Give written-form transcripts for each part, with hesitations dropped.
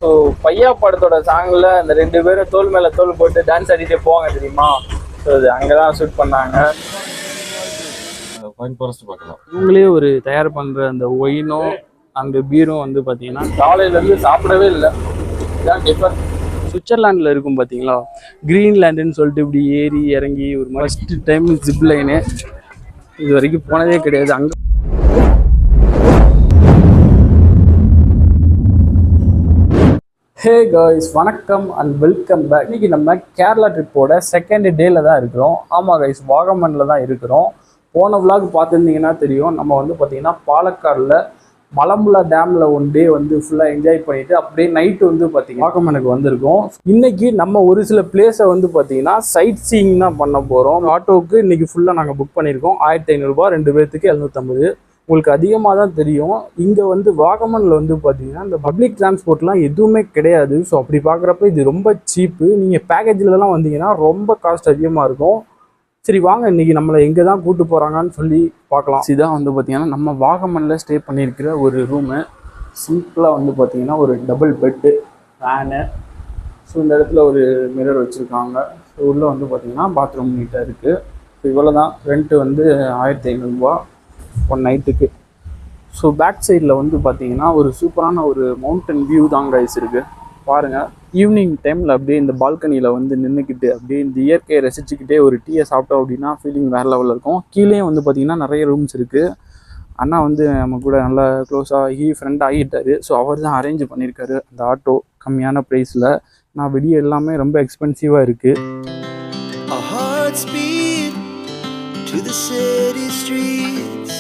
So பையா படத்தோட சாங்கில் அந்த 2 பேரும் தோல் மேலே தோல் போட்டு டான்ஸ் ஆடிட்டே போவாங்க தெரியுமா? ஸோ அது அங்கே தான் ஷூட் பண்ணாங்க. இவங்களே ஒரு தயார் பண்ணுற அந்த ஒயினும் அந்த பீரும் வந்து பார்த்தீங்கன்னா காலையிலேருந்து சாப்பிடவே இல்லை. இதான் டிஃபர். சுவிட்சர்லாண்டில் இருக்கும் பார்த்தீங்களா, கிரீன்லேண்டுன்னு சொல்லிட்டு இப்படி ஏறி இறங்கி ஒரு ஃபஸ்ட்டு டைம் ஜிப் லைனு இது வரைக்கும் போனதே கிடையாது. அங்கே ஹே காய்ஸ், வணக்கம் அண்ட் வெல்கம் பேக். இன்றைக்கி நம்ம கேரளா ட்ரிப்போட செகண்ட் டேல தான் இருக்கிறோம். ஆமாம் காய்ஸ், வாகமனில் தான் இருக்கிறோம். போன விளாக் பார்த்துருந்தீங்கன்னா தெரியும். நம்ம வந்து பார்த்திங்கன்னா பாலக்காடில் மலம்புலா டேமில் ஒன் டே வந்து ஃபுல்லாக என்ஜாய் பண்ணிவிட்டு அப்படியே நைட்டு வந்து பார்த்திங்கன்னா வாகமனுக்கு வந்திருக்கோம். இன்றைக்கி நம்ம ஒரு சில பிளேஸை வந்து பார்த்திங்கன்னா சைட் சீயிங் தான் பண்ண போகிறோம். ஆட்டோவுக்கு இன்றைக்கி ஃபுல்லாக நாங்கள் புக் பண்ணியிருக்கோம். 1500 ரூபா, 2 பேர்த்துக்கு 750. உங்களுக்கு அதிகமாக தான் தெரியும். இங்கே வந்து வாகமனில் வந்து பார்த்தீங்கன்னா இந்த பப்ளிக் டிரான்ஸ்போர்ட்லாம் எதுவுமே கிடையாது. ஸோ அப்படி பார்க்குறப்ப இது ரொம்ப சீப்பு. நீங்கள் பேக்கேஜிலலாம் வந்தீங்கன்னா ரொம்ப காஸ்ட் அதிகமாக இருக்கும். சரி வாங்க, இன்றைக்கி நம்மளை எங்கே தான் கூப்பிட்டு போகிறாங்கன்னு சொல்லி பார்க்கலாம். இதுதான் வந்து பார்த்திங்கன்னா நம்ம வாகமனில் ஸ்டே பண்ணியிருக்கிற ஒரு ரூமு. சிம்பிளாக வந்து பார்த்திங்கன்னா ஒரு டபுள் பெட்டு, ஃபேனு. ஸோ இந்த இடத்துல ஒரு மிரர் வச்சுருக்காங்க. ஸோ உள்ளே வந்து பார்த்திங்கன்னா பாத்ரூம் நீட்டாக இருக்குது. ஸோ இவ்வளோ தான். ரெண்ட்டு வந்து 1500 ரூபா ஒன் நைட்டுக்கு. ஸோ பேக் சைடில் வந்து பார்த்தீங்கன்னா ஒரு சூப்பரான ஒரு மவுண்டன் வியூ தான் கைஸ் இருக்குது. பாருங்கள், ஈவினிங் டைமில் அப்படியே இந்த பால்கனியில் வந்து நின்றுக்கிட்டு அப்படியே இந்த இயற்கையை ரசிச்சுக்கிட்டே ஒரு டீயை சாப்பிட்டோம் அப்படின்னா ஃபீலிங் வேறு லெவலில் இருக்கும். கீழே வந்து பார்த்திங்கன்னா நிறைய ரூம்ஸ் இருக்குது. அண்ணா வந்து நம்ம கூட நல்லா க்ளோஸாக ஃப்ரெண்ட் ஆகிட்டார். ஸோ அவர் தான் அரேஞ்ச் பண்ணியிருக்காரு அந்த ஆட்டோ கம்மியான ப்ரைஸில். நான் வெளியே எல்லாமே ரொம்ப எக்ஸ்பென்சிவாக இருக்குது. To the city streets,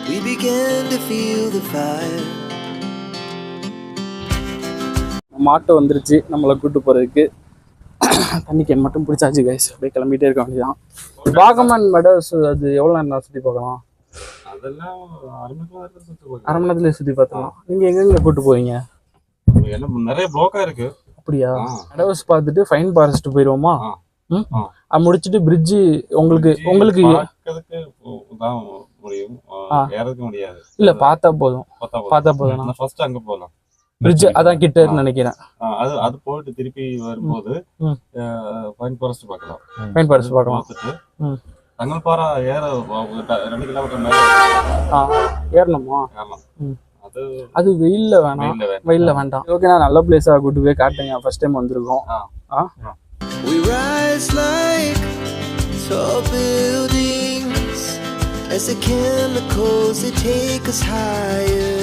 we began to feel the fire. நம்ம ஆட்டோ வந்துருச்சு நம்மளை கூப்பிட்டு போகிறதுக்கு. தண்ணி கேன் மட்டும் பிடிச்சாச்சு கைஸ். அப்படியே கிளம்பிட்டே இருக்க வேண்டியதான். வாகமன் மெடோஸ் அது எவ்வளோ நேரம் சுற்றி பார்க்கலாம்? அதெல்லாம் அரை மணி நேரத்துல சுற்றி பார்த்துக்கலாம். நீங்கள் எங்கெங்கே கூப்பிட்டு போவீங்க? நிறைய ப்ளாக்காக இருக்குது. அப்படியா? மெடோஸ் பார்த்துட்டு ஃபைன் ஃபாரஸ்ட் போயிடுவோமா? முடிச்சுட்டு பிரிட்ஜு உங்களுக்கு முடியாது. இல்ல பார்த்தா போதும். ஃபர்ஸ்ட் அங்க போலாம். பிரிட்ஜ் அதான் கிட்டன்னு நினைக்கிறேன். அது போயிட்டு திருப்பி வரும்போது ஃபைன் ஃபாரஸ்ட் பார்க்கலாம். தங்கல்பாரா ஏற 2 கிலோமீட்டர் மேல ஏறணுமா? அது வெயில்ல வேண்டாம். ஓகே, நான் நல்ல பிளேஸா கூட்டு போய் காட்டுங்க. ஃபர்ஸ்ட் டைம் வந்திருக்கோம். We rise like tall buildings as the chemicals they take us higher.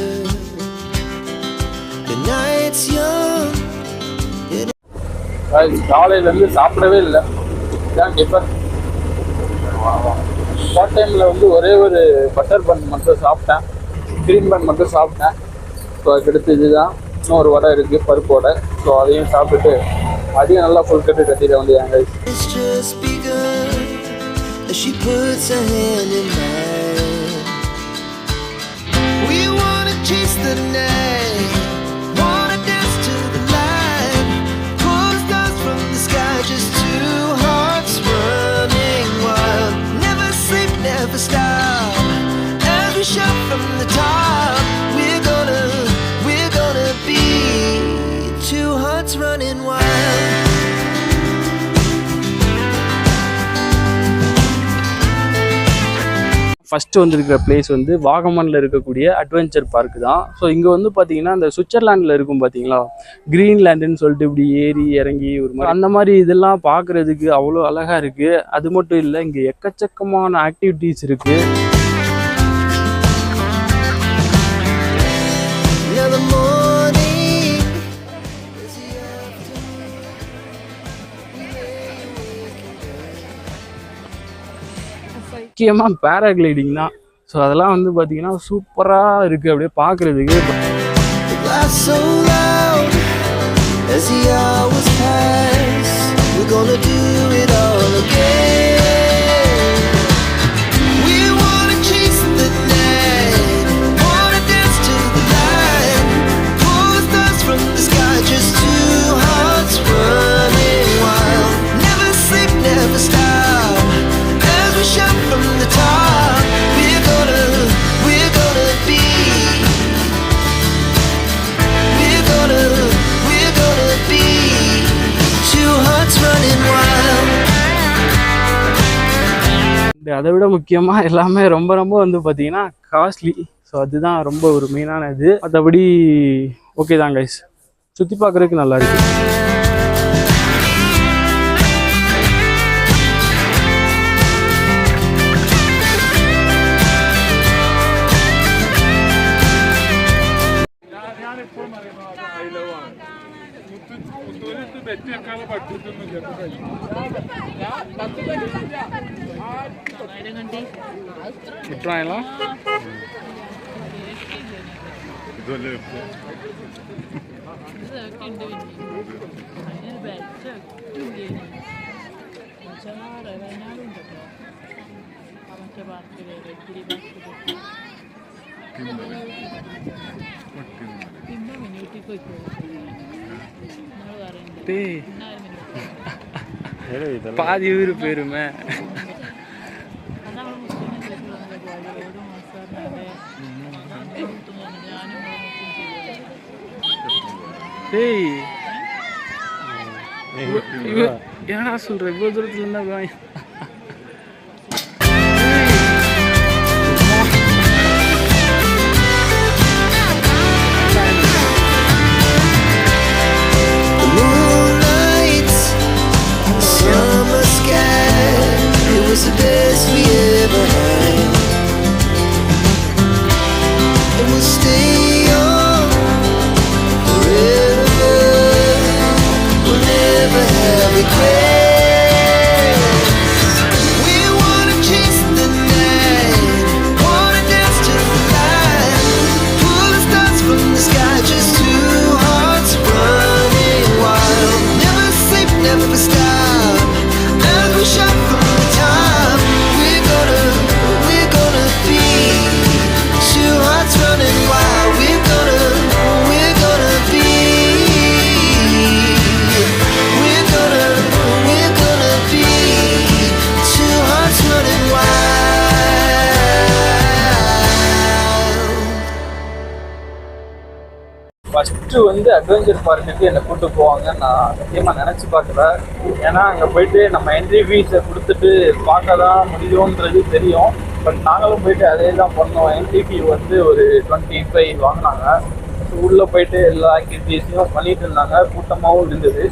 The night's young. காலையிலேருந்து சாப்பிடவே இல்லை. இதான் டிஃபர். ஷார்ட் டைமில் வந்து ஒரே ஒரு பட்டர் பன் மட்டும் சாப்பிட்டேன், க்ரீன் பன் மட்டும் சாப்பிட்டேன். ஸோ அதுக்கடுத்து இதுதான் இன்னொரு வடை இருக்குது பருப்போட. ஸோ அதையும் சாப்பிட்டுட்டு அதையும் நல்லா ஃபுல் கட்டு கட்டிட வேண்டியதாங்க. ஃபஸ்ட்டு வந்துருக்கிற பிளேஸ் வந்து வாகமனில் இருக்கக்கூடிய அட்வென்ச்சர் பார்க்கு தான். ஸோ இங்கே வந்து பார்த்தீங்கன்னா இந்த சுவிட்சர்லாண்டில் இருக்கும் பார்த்தீங்களா, கிரீன்லேண்டுன்னு சொல்லிட்டு இப்படி ஏறி இறங்கி ஒரு மாதிரி அந்த மாதிரி இதெல்லாம் பார்க்குறதுக்கு அவ்வளோ அழகாக இருக்குது. அது மட்டும் இல்லை, இங்கே எக்கச்சக்கமான ஆக்டிவிட்டீஸ் இருக்குது. முக்கியமாக பேராகிளைடிங் தான். ஸோ அதெல்லாம் வந்து பார்த்தீங்கன்னா சூப்பராக இருக்குது அப்படியே பார்க்குறதுக்கு. We're gonna அதை விட முக்கியமாக எல்லாமே ரொம்ப ரொம்ப வந்து பார்த்தீங்கன்னா காஸ்ட்லி. ஸோ அதுதான் ரொம்ப ஒரு மெயினான இது. மற்றபடி ஓகே தான் கைஸ், சுற்றி பார்க்குறதுக்கு நல்லா இருக்குது. பாதி ஊர் போயிருமே. ஏன்னா சொல்ற இவ்வளவு தூரத்துல இருந்தா the best we ever had, and we'll stay young forever. We'll never have regrets. We wanna chase the night, wanna dance to the light, pull the stars from the sky, just two hearts running wild. Never sleep, never stop, as we shot from the top. Running wild, we're gonna be two hearts running wild. First வந்து adventure பார்க்குக்கு என்னை கூப்பிட்டு போவாங்கன்னு நான் சத்தியமாக நினச்சி பார்க்குறேன். ஏன்னா அங்கே போயிட்டு நம்ம என்ட்ரி ஃபீஸை கொடுத்துட்டு பார்க்க தான் முடியுன்றது தெரியும். பட் நாங்களும் போயிட்டு அதே தான் பண்ணோம். என்ட்ரி ஃபீ வந்து ஒரு 25 வாங்கினாங்க. ஸோ உள்ளே போயிட்டு எல்லா ஆக்டிவிட்டீஸையும் பண்ணிட்டு இருந்தாங்க, கூட்டமாகவும் இருந்தது.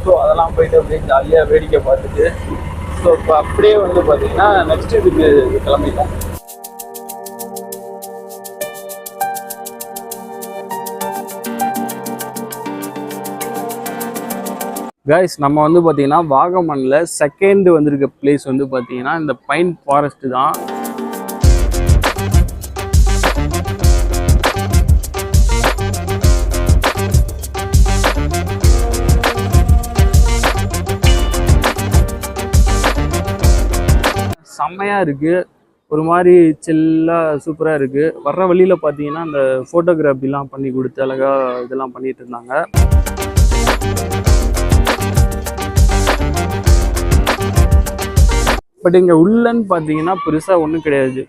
ஸோ அதெல்லாம் போயிட்டு அப்படியே ஜாலியாக வேடிக்கை பார்த்துட்டு ஸோ இப்போ அப்படியே வந்து பார்த்தீங்கன்னா நெக்ஸ்ட் இதுக்கு கிளம்பிட்டோம். கைஸ், நம்ம வந்து பார்த்தீங்கன்னா வாகமனில் செகண்ட் வந்திருக்க பிளேஸ் வந்து பார்த்தீங்கன்னா இந்த பைன் ஃபாரஸ்ட்டு தான். செம்மையாக இருக்குது, ஒரு மாதிரி சில்லாக சூப்பராக இருக்குது. வர்ற வழியில் பார்த்தீங்கன்னா இந்த ஃபோட்டோகிராஃபிலாம் பண்ணி கொடுத்து அழகாக இதெல்லாம் பண்ணிகிட்டு இருந்தாங்க. பட் இங்கே உள்ளன்னு பார்த்தீங்கன்னா பெருசாக ஒன்றும் கிடையாது.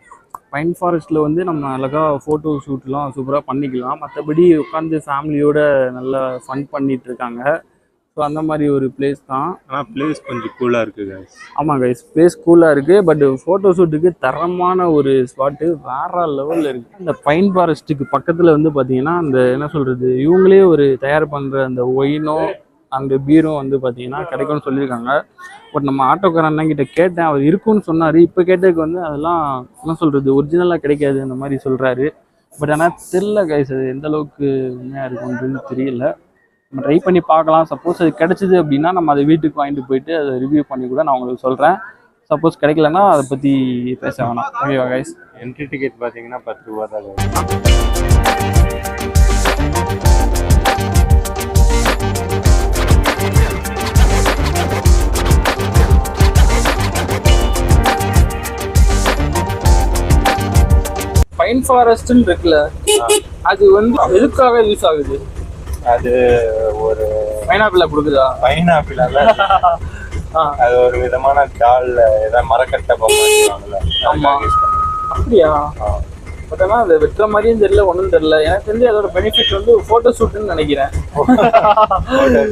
பைன் ஃபாரஸ்ட்டில் வந்து நம்ம அழகாக ஃபோட்டோ ஷூட்லாம் சூப்பராக பண்ணிக்கலாம். மற்றபடி உட்காந்து ஃபேமிலியோட நல்லா ஃபன் பண்ணிகிட்டு இருக்காங்க. ஸோ அந்த மாதிரி ஒரு பிளேஸ் தான். ஆனால் பிளேஸ் கொஞ்சம் கூலாக இருக்குது கைஸ். ஆமாம் கைஸ், பிளேஸ் கூலாக இருக்குது. பட் ஃபோட்டோ ஷூட்டுக்கு தரமான ஒரு ஸ்பாட்டு வேறு லெவலில் இருக்குது. இந்த பைன் ஃபாரஸ்ட்டுக்கு பக்கத்தில் வந்து பார்த்தீங்கன்னா அந்த என்ன சொல்கிறது, இவங்களே ஒரு தயார் பண்ணுற அந்த ஒயினோ அந்த பீரும் வந்து பார்த்தீங்கன்னா கிடைக்கும்னு சொல்லியிருக்காங்க. பட் நம்ம ஆட்டோக்கார அண்ணங்கிட்ட கேட்டேன், அவர் இருக்குன்னு சொன்னார். இப்போ கேட்டதுக்கு வந்து அதெல்லாம் என்ன சொல்கிறது ஒரிஜினலாக கிடைக்காது அந்த மாதிரி சொல்கிறாரு. பட் ஆனால் தெரில கைஸ், அது எந்த அளவுக்கு உண்மையாக இருக்குன்றது தெரியல. நம்ம ட்ரை பண்ணி பார்க்கலாம். சப்போஸ் அது கிடச்சிது அப்படின்னா நம்ம அதை வீட்டுக்கு வாங்கிட்டு போயிட்டு அதை ரிவ்யூ பண்ணி கூட நான் உங்களுக்கு சொல்கிறேன். சப்போஸ் கிடைக்கலன்னா அதை பற்றி பேச வேணாம். ஓகேவா கைஸ்? என்ட்ரி டிக்கெட் பார்த்தீங்கன்னா 10 ரூபா தான். பைன் ஃபாரஸ்ட்னு இருக்குல்ல, அது வந்து எதுக்காக யூஸ் ஆகுது? அது ஒரு பைனாப்பிள் கொடுக்குதா? பைனாப்பிள் அது ஒரு விதமான டால்ல ஏதாவது மரக்கட்டை பண்ணுவாங்கல்ல. ஆமா, அப்படியா? பட் ஆனால் அது வெட்டுற மாதிரியும் தெரியல, ஒன்றும் தெரியல. எனக்கு தெரிஞ்சு அதோட பெனிஃபிட் வந்து ஃபோட்டோ ஷூட்டுன்னு நினைக்கிறேன். ஃபோட்டோ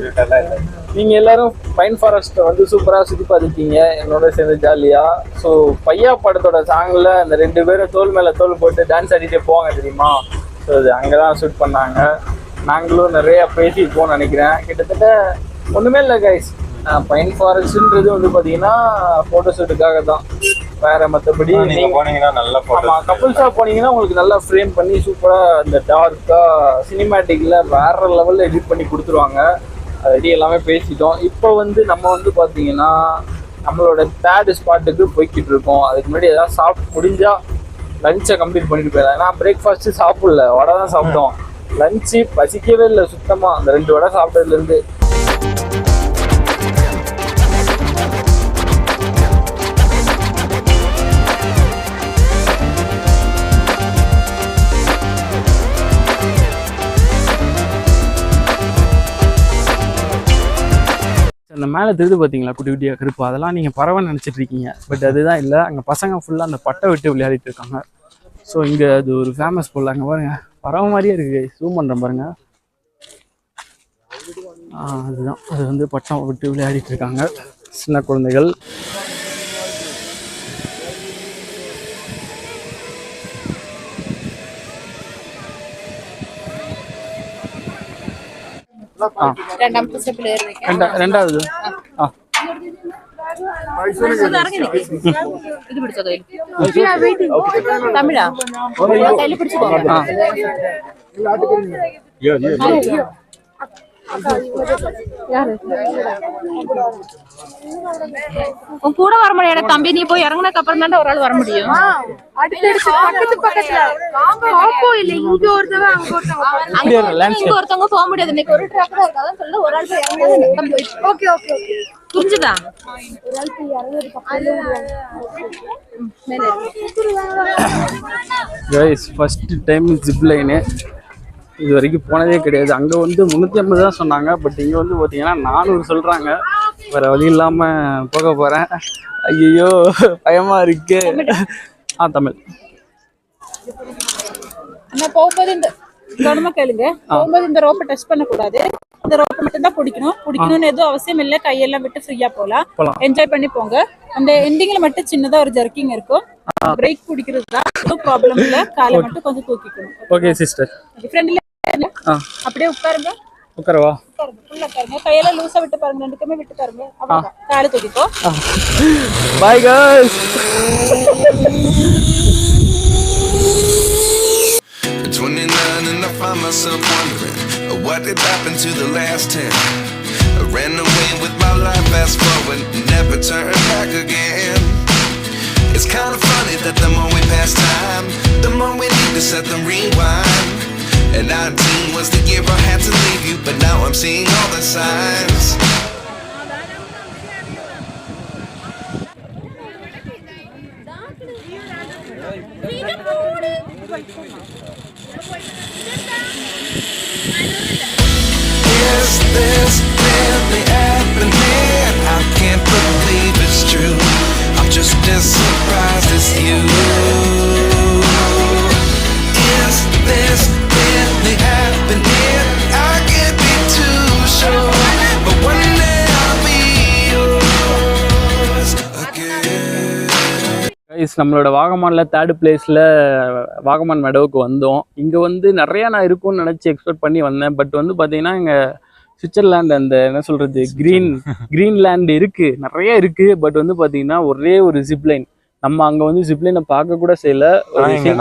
ஷூட் எல்லாம் இல்லை. நீங்கள் எல்லாரும் பைன் ஃபாரஸ்ட்டை வந்து சூப்பராக சுற்றி பார்த்துருக்கீங்க என்னோட சேர்ந்து ஜாலியாக. ஸோ பையா படத்தோட சாங்கில் அந்த 2 பேரும் தோல் மேலே தோல் போட்டு டான்ஸ் ஆடிட்டே போவாங்க தெரியுமா? ஸோ அது அங்கே தான் ஷூட் பண்ணாங்க. நாங்களும் நிறையா பேசியிருப்போம்னு நினைக்கிறேன். கிட்டத்தட்ட ஒன்றுமே இல்லை கைஸ், பைன் ஃபாரஸ்ட்ன்றது வந்து பார்த்தீங்கன்னா ஃபோட்டோ ஷூட்டுக்காக தான், வேறு மற்றபடி நீங்கள் போனீங்கன்னா நல்லா ஆமாம் கப்புள்ஸாக போனீங்கன்னா உங்களுக்கு நல்லா ஃப்ரேம் பண்ணி சூப்பராக அந்த டார்க்காக சினிமேட்டிக்கில் வேறு லெவலில் எடிட் பண்ணி கொடுத்துருவாங்க. ஆல்ரெடி எல்லாமே பேசிட்டோம். இப்போ வந்து நம்ம வந்து பார்த்தீங்கன்னா நம்மளோட 3rd ஸ்பாட்டுக்கு போய்கிட்டு இருக்கோம். அதுக்கு முன்னாடி எதாவது சாப்பிட்டு முடிஞ்சால் லஞ்சை கம்ப்ளீட் பண்ணிட்டு போயிடலாம். ஏன்னா பிரேக்ஃபாஸ்ட்டு சாப்பிடல, வடை தான் சாப்பிட்டோம். லஞ்சு பசிக்கவே இல்லை சுத்தமாக, அந்த 2 வடை சாப்பிட்டதுலேருந்து. அந்த மேலே தெரியுது பார்த்தீங்களா குட்டி குட்டியாக கருப்பு, அதெல்லாம் நீங்கள் பறவைன்னு நினச்சிட்டு இருக்கீங்க. பட் அதுதான் இல்லை, அங்கே பசங்க ஃபுல்லாக அந்த பட்டை விட்டு விளையாடிட்டு இருக்காங்க. ஸோ இங்கே அது ஒரு ஃபேமஸ் போல். அங்கே பாருங்க பறவை மாதிரியே இருக்குது, ஜூம் பண்ணுறேன் பாருங்க. அதுதான், அது வந்து பட்டம் விட்டு விளையாடிட்டு இருக்காங்க சின்ன குழந்தைகள். ரெண்டாவது தமிழா உன் கூட வர முடியாது தம்பி, நீ போய் இறங்குனதுக்கு அப்புறம் தான் ஒரு ஆள் வர முடியும். இங்க ஒருத்தவங்க போக முடியாது, இன்னைக்கு ஒரு ட்ராக் தான் இருக்காதான் சொல்ல ஒரு ஆள் போய் இறங்குனது. ஓகே ஓகே புரிஞ்சுதா? Guys first time zip line, இது வரைக்கும் போனதே கிடையாது. அங்கே வந்து 350 தான் சொன்னாங்க, பட் இங்கே வந்து பார்த்தீங்கன்னா 400 சொல்கிறாங்க. வேறு வழி இல்லாமல் போக போகிறேன். ஐயோ பயமாக இருக்கு. தமிழ் போகும்போது இந்த கவனமா கேளுங்க, போகும்போது இந்த ரோப்பை டச் பண்ணக்கூடாது, இந்த ரோப்பை மட்டும் தான் பிடிக்கணும்னு எதுவும் அவசியம் இல்லை. கையெல்லாம் விட்டு ஃப்ரீயா போகலாம், என்ஜாய் பண்ணி போங்க. அந்த எண்டிங்ல மட்டும் சின்னதா ஒரு ஜர்க்கிங் இருக்கும், பிரேக் பிடிக்கிறது தான், எதுவும் ப்ராப்ளம் இல்லை. காலை மட்டும் கொஞ்சம் தூக்கிக்கணும். ஓகே சிஸ்டர், ஃப்ரெண்ட்ல அப்படியே உட்காருங்க. உட்காரவா? உள்ள உட்காருங்க, கையெல்லாம் லூசா விட்டு பாருங்க, 2க்குமே விட்டு பாருங்க. அவ்வளவுதான், காலை தூக்கிக்கோ. Bye guys. At 29 and I find myself wondering what did happen to the last 10. I ran away with my life, fast forward, never turn back again. It's kind of funny that the more we pass time, the more we need to set the rewind. And 19 was the year I had to leave you, but now I'm seeing all the signs. Is this really happening? I can't believe it's true. I'm just as surprised as you. Is this really happening? I can't be too sure, but one day I'll be yours again. Guys நம்மளோட வாகமானில் 3rd பிளேஸில் வாகமான் மெடோவுக்கு வந்தோம். இங்கே வந்து நிறையா நான் இருக்கும்னு நினச்சி expect பண்ணி வந்தேன். பட் வந்து பார்த்தீங்கன்னா இங்கே சுவிட்சர்லாந்து அந்த என்ன சொல்கிறது கிரீன்லேண்ட் இருக்குது, நிறைய இருக்குது. பட் வந்து பார்த்தீங்கன்னா ஒரே ஒரு ஜிப்லைன், நம்ம அங்கே வந்து ஜிப்லைனை பார்க்க கூட செய்யல.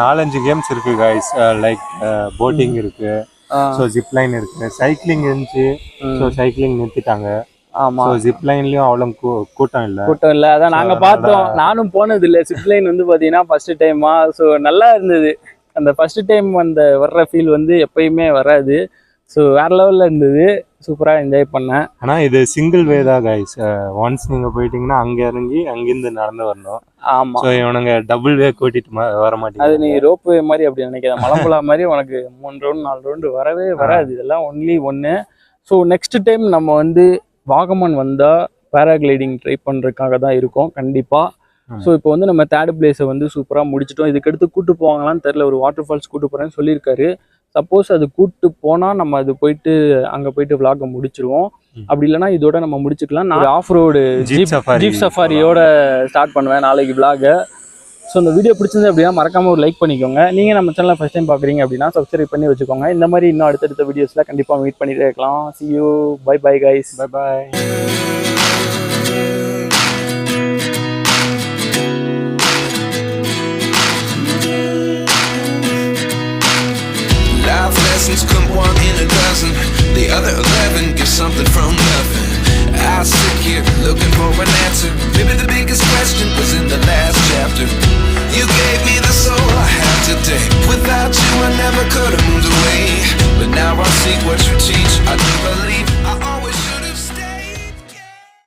4-5 கேம்ஸ் இருக்கு கைஸ், லைக் போட்டிங் இருக்கு, ஸோ ஜிப்லைன் இருக்கு, சைக்கிளிங் இருந்துச்சு, ஸோ சைக்கிளிங் நிறுத்திட்டாங்க. ஆமா, ஜிப்லைன்லயும் அவ்வளவு கூட்டம் இல்ல. அதான் நாங்க பார்த்தோம், நானும் போனது இல்லை. ஜிப்லைன் வந்து பாத்தீங்கன்னா ஃபர்ஸ்ட் டைமா, ஸோ நல்லா இருந்தது. அந்த ஃபர்ஸ்ட் டைம் அந்த வர்ற ஃபீல் வந்து எப்பயுமே வராது. ஸோ வேற லெவல்ல இருந்தது, சூப்பரா என்ஜாய் பண்ணேன். ஆனா இது சிங்கிள் வே தான் கைஸ், ஒன்ஸ் நீங்க போயிட்டீங்கன்னா அங்க இறங்கி அங்கிருந்து நடந்து வரணும். ஆமா, ஸோ இவனுங்க டபுள் வே கூட்டிட்டு வர மாட்டேங்குது. அது நீ ரோப் வே மாதிரி அப்படி நினைக்கிறேன், மலம்புலா மாதிரி உனக்கு 3 ரவுண்ட் 4 ரவுண்டு வரவே வராது. இதெல்லாம் ஒன்லி ஒன்று. ஸோ நெக்ஸ்ட் டைம் நம்ம வந்து வாகமான் வந்தால் பேராகிளைடிங் ட்ரை பண்ணுறதுக்காக தான் இருக்கும் கண்டிப்பாக. ஸோ இப்போ வந்து நம்ம 3rd பிளேஸை வந்து சூப்பராக முடிச்சிட்டோம். இதுக்கடுத்து கூட்டு போவாங்களான்னு தெரில, ஒரு வாட்டர் ஃபால்ஸ் கூட்டு போகிறேன்னு சொல்லியிருக்காரு. சப்போஸ் அது கூப்பிட்டு போனால் நம்ம அது போயிட்டு அங்கே போயிட்டு vlog முடிச்சிருவோம். அப்படி இல்லைன்னா இதோட நம்ம முடிச்சுக்கலாம். நான் ஆஃப் ரோடு ஜீப் சஃபாரியோட ஸ்டார்ட் பண்ணுவேன் நாளைக்கு vlog. ஸோ இந்த வீடியோ பிடிச்சிருந்து அப்படின்னா மறக்காமல் ஒரு லைக் பண்ணிக்கோங்க. நீங்கள் நம்ம சேனலை ஃபஸ்ட் டைம் பார்க்குறீங்க அப்படின்னா சப்ஸ்கிரைப் பண்ணி வச்சுக்கோங்க. இந்த மாதிரி இன்னும் அடுத்தடுத்த வீடியோஸில் கண்டிப்பாக மீட் பண்ணிகிட்டே இருக்கலாம். See you. Bye guys. Bye. Life lessons come one in a dozen. The other 11 get something from nothing. I sit here looking for an answer. Maybe the biggest question was